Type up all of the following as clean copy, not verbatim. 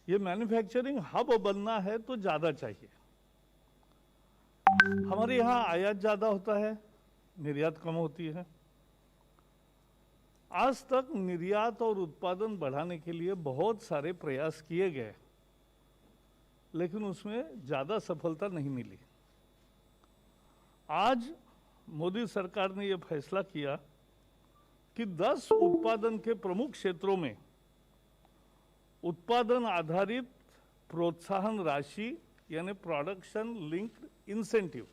ये manufacturing hub बनना है तो ज़्यादा चाहिए। हमारे यहाँ आयात ज़्यादा होता है, निर्यात कम होती है। आज तक निर्यात और उत्पादन बढ़ाने के लिए बहुत सारे प्रयास किए गए, लेकिन उसमें ज़्यादा सफलता नहीं मिली। आज मोदी सरकार ने यह फैसला किया कि 10 उत्पादन के प्रमुख क्षेत्रों में उत्पादन आधारित प्रोत्साहन राशि यानी प्रोडक्शन लिंक्ड इंसेंटिव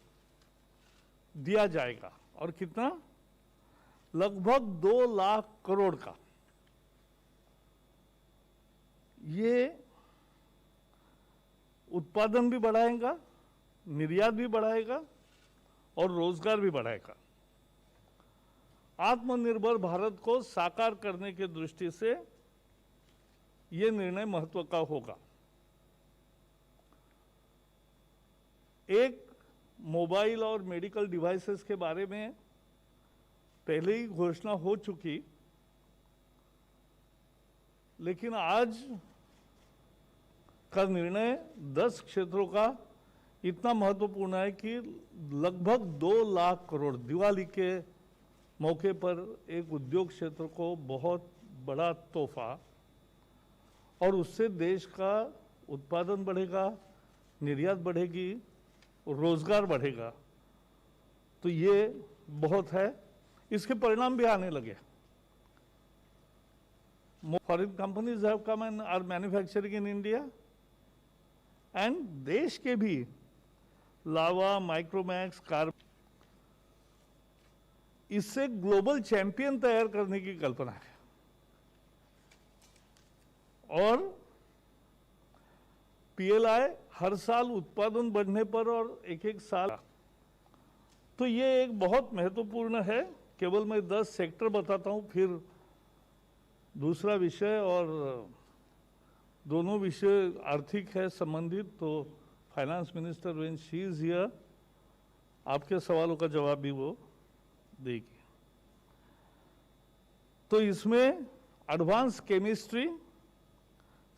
दिया जाएगा। और कितना? लगभग 2 लाख करोड़ का। ये उत्पादन भी बढ़ाएगा, निर्यात भी बढ़ाएगा और रोजगार भी बढ़ाएगा। आत्मनिर्भर भारत को साकार करने की दृष्टि से यह निर्णय महत्व का होगा। एक मोबाइल और मेडिकल डिवाइसेस के बारे में पहले ही घोषणा हो चुकी, लेकिन आज का निर्णय 10 क्षेत्रों का इतना महत्वपूर्ण है कि लगभग 2 लाख करोड़ दिवाली के मौके पर एक उद्योग क्षेत्र को बहुत बड़ा तोहफा, और उससे देश का उत्पादन बढ़ेगा, निर्यात बढ़ेगी, रोजगार बढ़ेगा। तो ये बहुत है, इसके परिणाम भी आने लगे। Foreign companies have come and are manufacturing in India, and देश के भी लावा, माइक्रोमैक्स, कार, इससे ग्लोबल चैंपियन तैयार करने की कल्पना है। और पीएलआई हर साल उत्पादन बढ़ने पर और एक साल, तो ये एक बहुत महत्वपूर्ण है। केवल मैं 10 सेक्टर बताता हूं, फिर दूसरा विषय, और दोनों विषय आर्थिक है संबंधित, तो finance minister when she is here आपके सवालों का जवाब भी वो देगी। तो इसमें एडवांस केमिस्ट्री,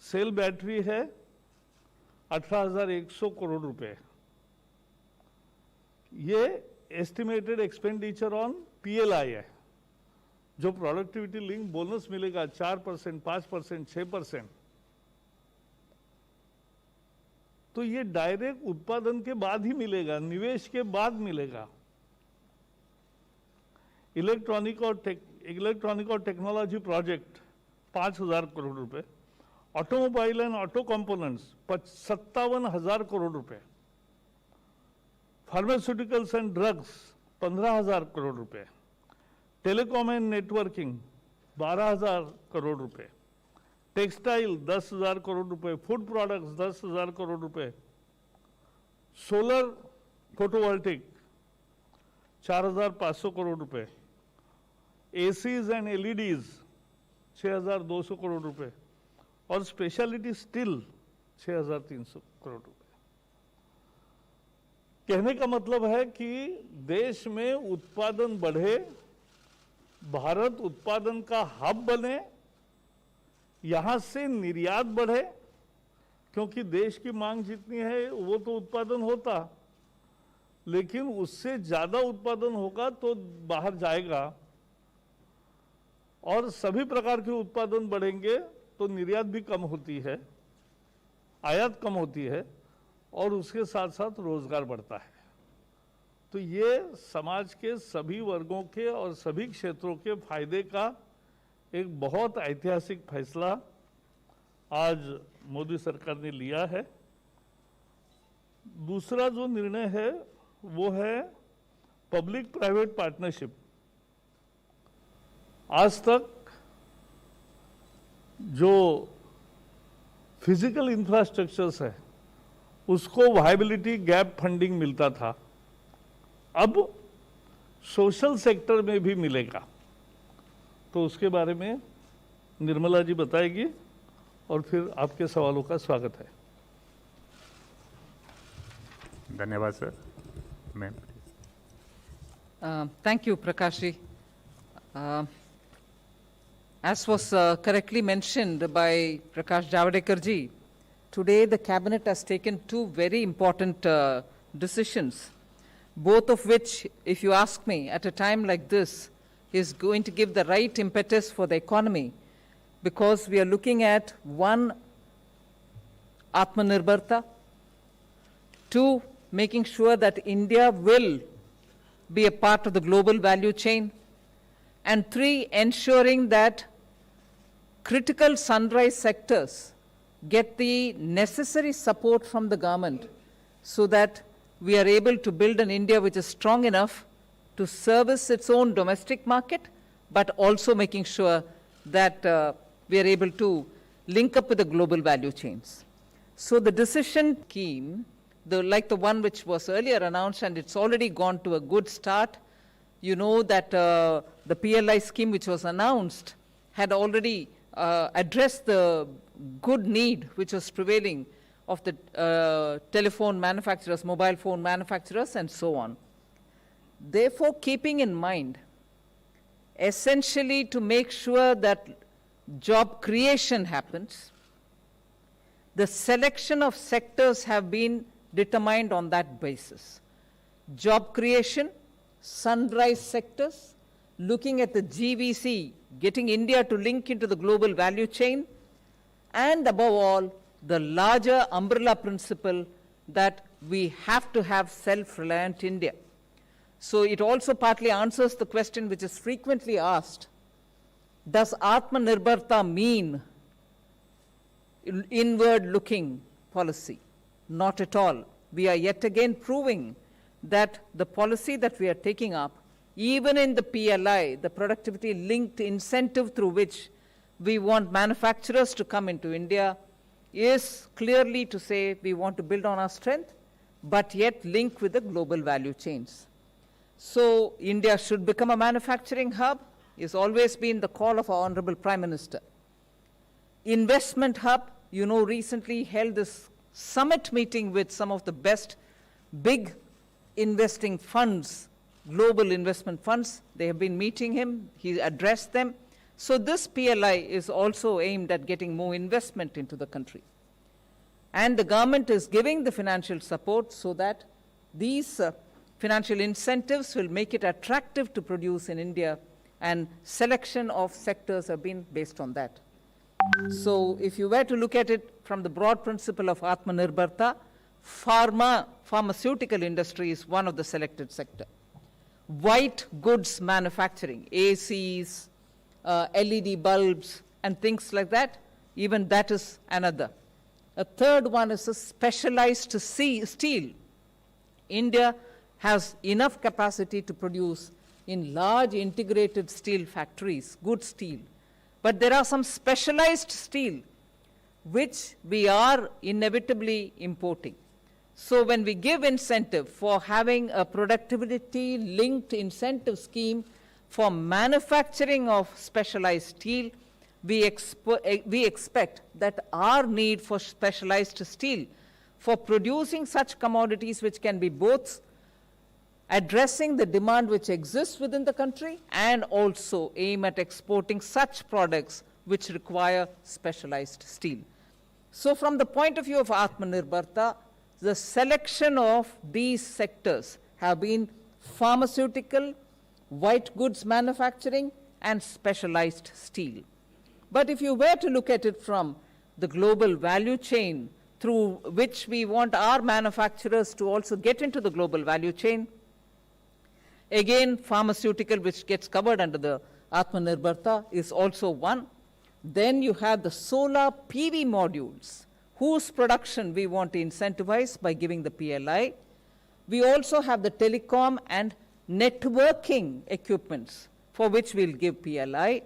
सेल बैटरी है 18,100 करोड़ रुपए। ये एस्टिमेटेड एक्सपेंडिचर ऑन पीएलआई है, जो प्रोडक्टिविटी लिंक बोनस मिलेगा 4%, 5%, 6%। तो ये डायरेक्ट उत्पादन के बाद ही मिलेगा, निवेश के बाद मिलेगा। इलेक्ट्रॉनिक और टेक्नोलॉजी प्रोजेक्ट 5,000 करोड़ रुपए। Automobile and auto components 57,000 crore रुपए। फार्मास्यूटिकल्स एंड ड्रग्स 15,000 करोड़ रुपए। टेलीकॉम एंड नेटवर्किंग 12,000 करोड़ रुपए। टेक्सटाइल 10,000 करोड़ रुपए। फूड प्रोडक्ट्स 10,000 करोड़ रुपए। सोलर फोटोवोल्टिक 4,500 करोड़ रुपए। एसीज एंड एलईडीज 6,200 करोड़ रुपए। और स्पेशलिटी स्टील 6,300 करोड़ रुपए। कहने का मतलब है कि देश में उत्पादन बढ़े, भारत उत्पादन का हब बने, यहां से निर्यात बढ़े, क्योंकि देश की मांग जितनी है वो तो उत्पादन होता, लेकिन उससे ज्यादा उत्पादन होगा तो बाहर जाएगा, और सभी प्रकार के उत्पादन बढ़ेंगे तो निर्यात भी कम होती है, आयात कम होती है, और उसके साथ साथ रोजगार बढ़ता है। तो ये समाज के सभी वर्गों के और सभी क्षेत्रों के फायदे का एक बहुत ऐतिहासिक फैसला आज मोदी सरकार ने लिया है। दूसरा जो निर्णय है वो है पब्लिक प्राइवेट पार्टनरशिप। आज तक जो फिजिकल इंफ्रास्ट्रक्चर्स है उसको वायबिलिटी गैप फंडिंग मिलता था, अब सोशल सेक्टर में भी मिलेगा। तो उसके बारे में निर्मला जी बताएगी, और फिर आपके सवालों का स्वागत है। धन्यवाद sir. Ma'am. Thank you, Prakash ji. As was correctly mentioned by Prakash Javadekar ji, Today, the Cabinet has taken two very important decisions, both of which, if you ask me, at a time like this, is going to give the right impetus for the economy, because we are looking at one, Atmanirbharta, two, making sure that India will be a part of the global value chain, and three, ensuring that critical sunrise sectors get the necessary support from the government so that we are able to build an India which is strong enough to service its own domestic market, but also making sure that we are able to link up with the global value chains. So the decision scheme, like the one which was earlier announced, and it's already gone to a good start. You know that the PLI scheme which was announced had already addressed the good need which was prevailing of the telephone manufacturers, mobile phone manufacturers, and so on. Therefore, keeping in mind, essentially to make sure that job creation happens, the selection of sectors have been determined on that basis. Job creation, sunrise sectors, looking at the GVC, getting India to link into the global value chain, and above all, the larger umbrella principle that we have to have self-reliant India. So it also partly answers the question which is frequently asked, does Atmanirbharta mean inward-looking policy? Not at all. We are yet again proving that the policy that we are taking up, even in the PLI, the productivity-linked incentive through which we want manufacturers to come into India, is clearly to say we want to build on our strength, but yet link with the global value chains. So India should become a manufacturing hub, has always been the call of our Honorable Prime Minister. Investment hub, you know, recently held this summit meeting with some of the best big investing funds, global investment funds. They have been meeting him, he addressed them. So this PLI is also aimed at getting more investment into the country. And the government is giving the financial support so that these financial incentives will make it attractive to produce in India, and selection of sectors have been based on that. So if you were to look at it from the broad principle of Atmanirbharta, pharmaceutical industry is one of the selected sector. White goods manufacturing, ACs, LED bulbs, and things like that, even that is another. A third one is a specialized steel. India has enough capacity to produce in large integrated steel factories, good steel. But there are some specialized steel which we are inevitably importing. So when we give incentive for having a productivity-linked incentive scheme for manufacturing of specialized steel, we expect that our need for specialized steel for producing such commodities which can be both addressing the demand which exists within the country and also aim at exporting such products which require specialized steel. So from the point of view of Atmanirbharta, the selection of these sectors have been pharmaceutical, white goods manufacturing, and specialized steel. But if you were to look at it from the global value chain through which we want our manufacturers to also get into the global value chain, again, pharmaceutical, which gets covered under the Atmanirbharta, is also one. Then you have the solar PV modules, whose production we want to incentivize by giving the PLI. We also have the telecom and networking equipments, for which we'll give PLI.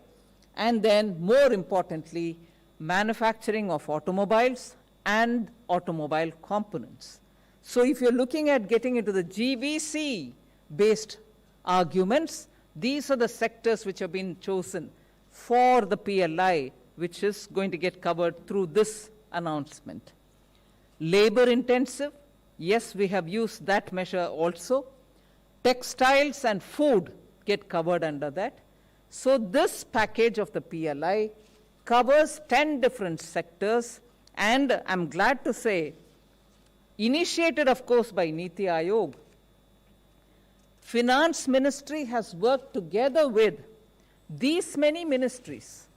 And then, more importantly, manufacturing of automobiles and automobile components. So if you're looking at getting into the GVC-based arguments, these are the sectors which have been chosen for the PLI, which is going to get covered through this announcement. Labor intensive, yes, we have used that measure also. Textiles and food get covered under that. So this package of the PLI covers 10 different sectors And I'm glad to say, initiated, of course, by Niti Aayog, Finance Ministry has worked together with these many ministries,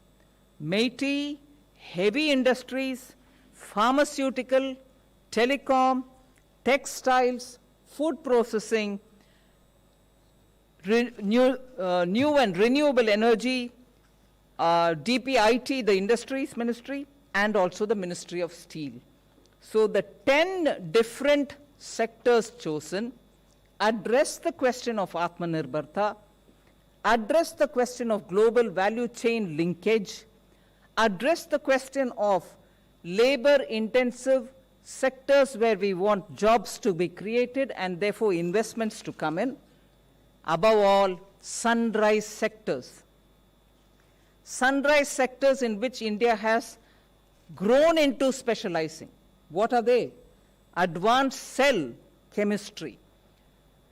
MeitY, heavy industries, pharmaceutical, telecom, textiles, food processing, new and renewable energy, DPIT, the Industries Ministry, and also the Ministry of Steel. So the 10 different sectors chosen address the question of Atmanirbharta, address the question of global value chain linkage, address the question of labor-intensive sectors where we want jobs to be created and therefore investments to come in. Above all, sunrise sectors. Sunrise sectors in which India has grown into specializing. What are they? Advanced cell chemistry,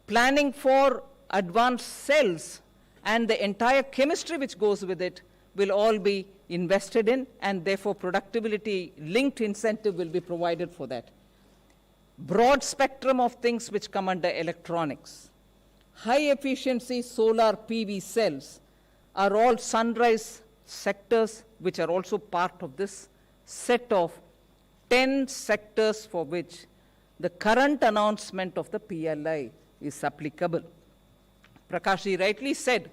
planning for advanced cells, and the entire chemistry which goes with it will all be invested in, and therefore productivity linked incentive will be provided for that. Broad spectrum of things which come under electronics. High efficiency solar PV cells are all sunrise sectors which are also part of this set of 10 sectors for which the current announcement of the PLI is applicable. Prakash rightly said,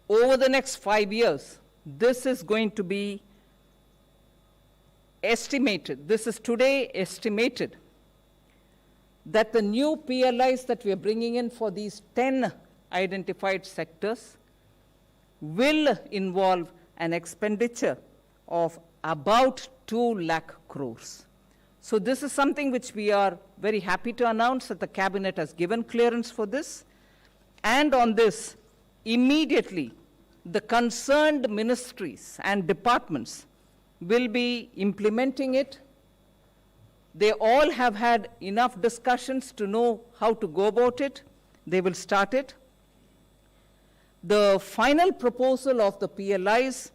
over the next 5 years, this is going to be estimated, this is today estimated, that the new PLIs that we are bringing in for these 10 identified sectors will involve an expenditure of about 2 lakh crores. So this is something which we are very happy to announce that the Cabinet has given clearance for this. And on this, immediately, the concerned ministries and departments will be implementing it. They all have had enough discussions to know how to go about it. They will start it. The final proposal of the PLIs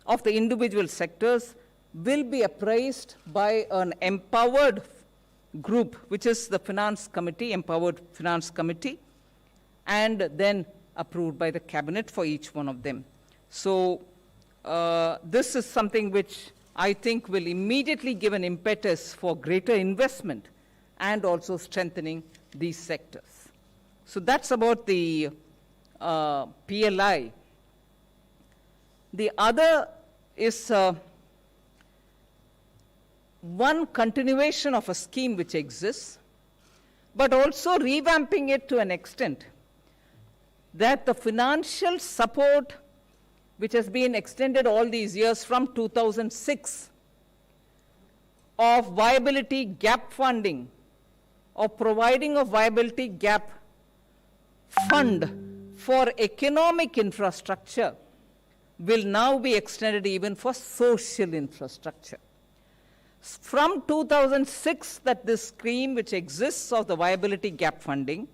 of the individual sectors will be appraised by an empowered group, which is the Finance Committee, Empowered Finance Committee, and then approved by the Cabinet for each one of them. So this is something which I think will immediately give an impetus for greater investment and also strengthening these sectors. So that's about the PLI. The other is one continuation of a scheme which exists, but also revamping it to an extent that the financial support which has been extended all these years from 2006 of viability gap funding, or providing a viability gap fund for economic infrastructure, will now be extended even for social infrastructure. From 2006, that this scheme which exists of the viability gap funding,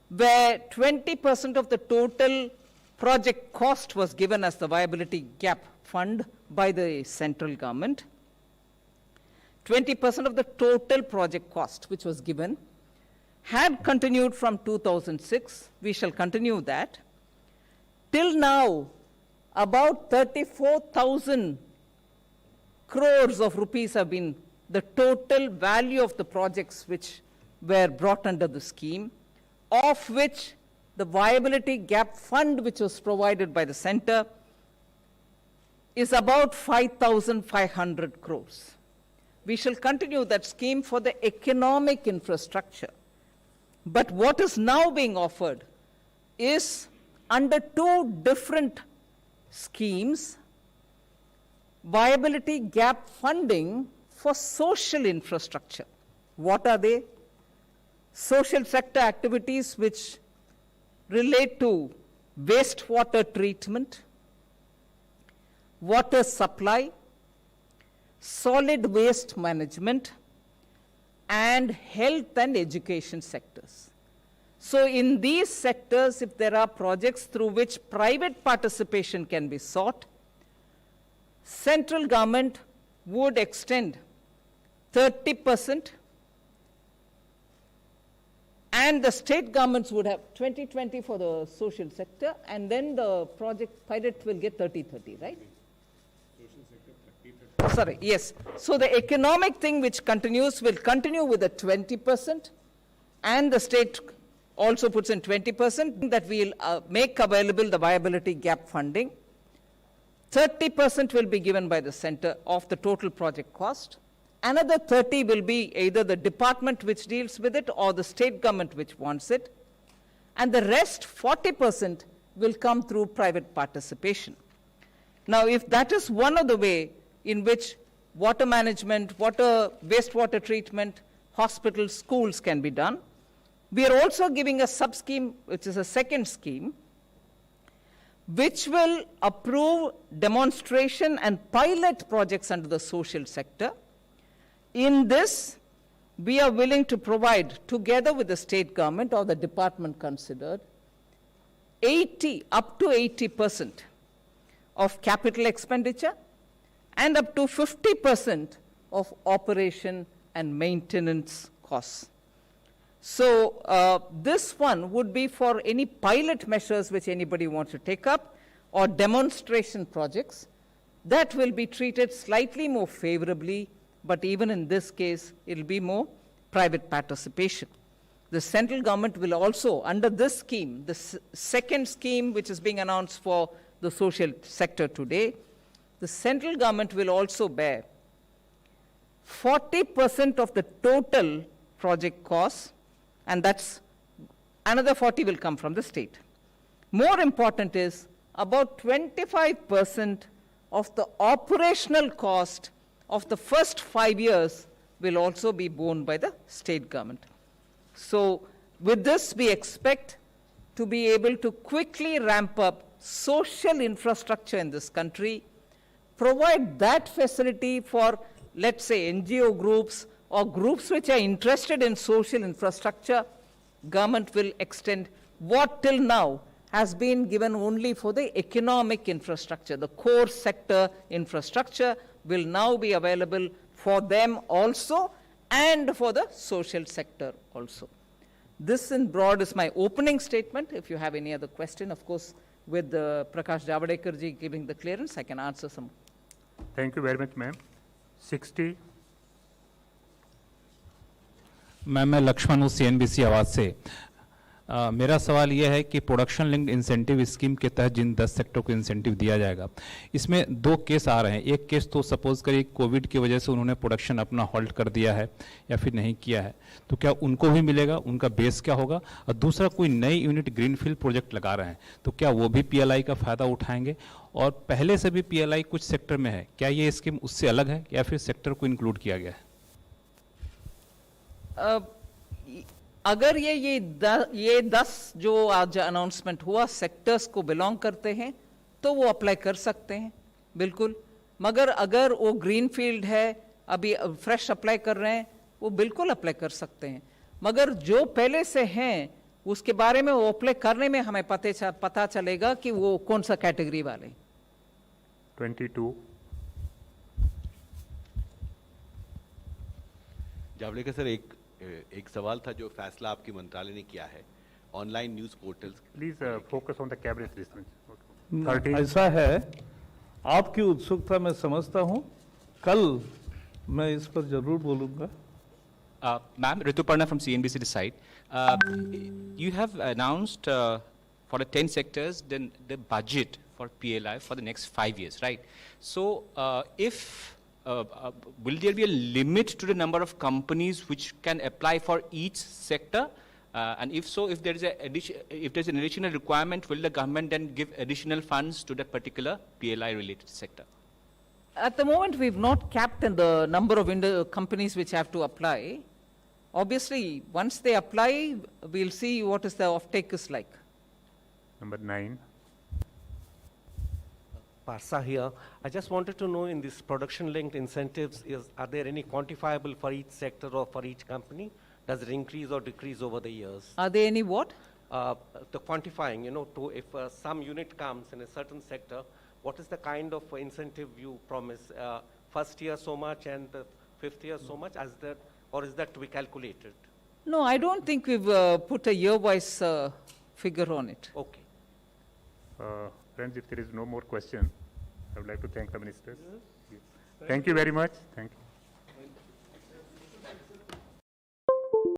where 20% of the total project cost was given as the viability gap fund by the central government, 20% of the total project cost which was given had continued from 2006. We shall continue that. Till now, about 34,000 crores of rupees have been the total value of the projects which were brought under the scheme, of which the viability gap fund which was provided by the center is about 5,500 crores. We shall continue that scheme for the economic infrastructure. But what is now being offered is under 2 different schemes, viability gap funding for social infrastructure. What are they? Social sector activities which relate to wastewater treatment, water supply, solid waste management, and health and education sectors. So in these sectors, if there are projects through which private participation can be sought, central government would extend 30%, and the state governments would have 20-20 for the social sector, and then the project pilot will get 30-30, right? Sorry, yes. So the economic thing which continues will continue with the 20%, and the state also puts in 20% that we'll make available the viability gap funding. 30% will be given by the center of the total project cost. Another 30 will be either the department which deals with it or the state government which wants it. And the rest, 40%, will come through private participation. Now, if that is one of the way in which water management, wastewater treatment, hospitals, schools can be done, we are also giving a sub-scheme, which is a second scheme, which will approve demonstration and pilot projects under the social sector. In this, we are willing to provide, together with the state government or the department considered, up to 80% of capital expenditure and up to 50% of operation and maintenance costs. So this one would be for any pilot measures which anybody wants to take up or demonstration projects. That will be treated slightly more favorably, but even in this case, it will be more private participation. The central government will also, under this scheme, the second scheme which is being announced for the social sector today, the central government will also bear 40% of the total project costs, and that's another 40 will come from the state. More important is about 25% of the operational cost of the first 5 years will also be borne by the state government. So with this, we expect to be able to quickly ramp up social infrastructure in this country, provide that facility for, let's say, NGO groups or groups which are interested in social infrastructure. Government will extend what till now has been given only for the economic infrastructure. The core sector infrastructure will now be available for them also and for the social sector also. This in broad is my opening statement. If you have any other question, of course, with Prakash Javadekar ji giving the clearance, I can answer some. Thank you very much, ma'am. 60. Ma'am मैं लक्ष्मण हूँ CNBC आवाज़ से। मेरा सवाल यह है कि production linked incentive scheme के तहत जिन 10 सेक्टर को इंसेंटिव दिया जाएगा, इसमें 2 केस आ रहे हैं। एक केस तो सपोज करिए कोविड की वजह से उन्होंने प्रोडक्शन अपना हॉल्ट कर दिया है या फिर नहीं किया है, तो क्या उनको भी मिलेगा, उनका बेस क्या होगा? और दूसरा, कोई नई यूनिट ग्रीनफील्ड प्रोजेक्ट लगा रहे हैं, तो क्या वो भी PLI का फ़ायदा उठाएंगे? और पहले से भी PLI कुछ सेक्टर में है, क्या ये स्कीम उससे अलग है या फिर सेक्टर को इंक्लूड किया गया है? अगर ये 10 जो आज अनाउंसमेंट हुआ सेक्टर्स को बिलोंग करते हैं तो वो अप्लाई कर सकते हैं, बिल्कुल। मगर अगर वो ग्रीन फील्ड है, अभी फ्रेश अप्लाई कर रहे हैं, वो बिल्कुल अप्लाई कर सकते हैं। मगर जो पहले से हैं उसके बारे में वो अप्लाई करने में हमें पता चलेगा कि वो कौन सा कैटेगरी वाले। 22. जावड़ेकर सर, एक सवाल था जो फैसला आपके मंत्रालय ने किया है online news portals. Please focus on the cabinet response. ऐसा है, आपकी उत्सुकता मैं समझता हूं, कल मैं इस पर जरूर बोलूंगा। Ma'am, Rituparna from CNBC this side. You have announced for the 10 sectors then the budget for PLI for the next 5 years, right? So will there be a limit to the number of companies which can apply for each sector? And if so, if there is an additional requirement, will the government then give additional funds to that particular PLI-related sector? At the moment, we've not capped the number of companies which have to apply. Obviously, once they apply, we'll see what is the offtake is like. Number 9. Parsa here. I just wanted to know, in this production-linked incentives, are there any quantifiable for each sector or for each company? Does it increase or decrease over the years? Are there any what? The quantifying, if some unit comes in a certain sector, what is the kind of incentive you promise? First year so much and the fifth year so much, as that, or is that to be calculated? No, I don't think we've put a year-wise figure on it. Okay. Friends, if there is no more question, I would like to thank the ministers. Thank you very much. Thank you.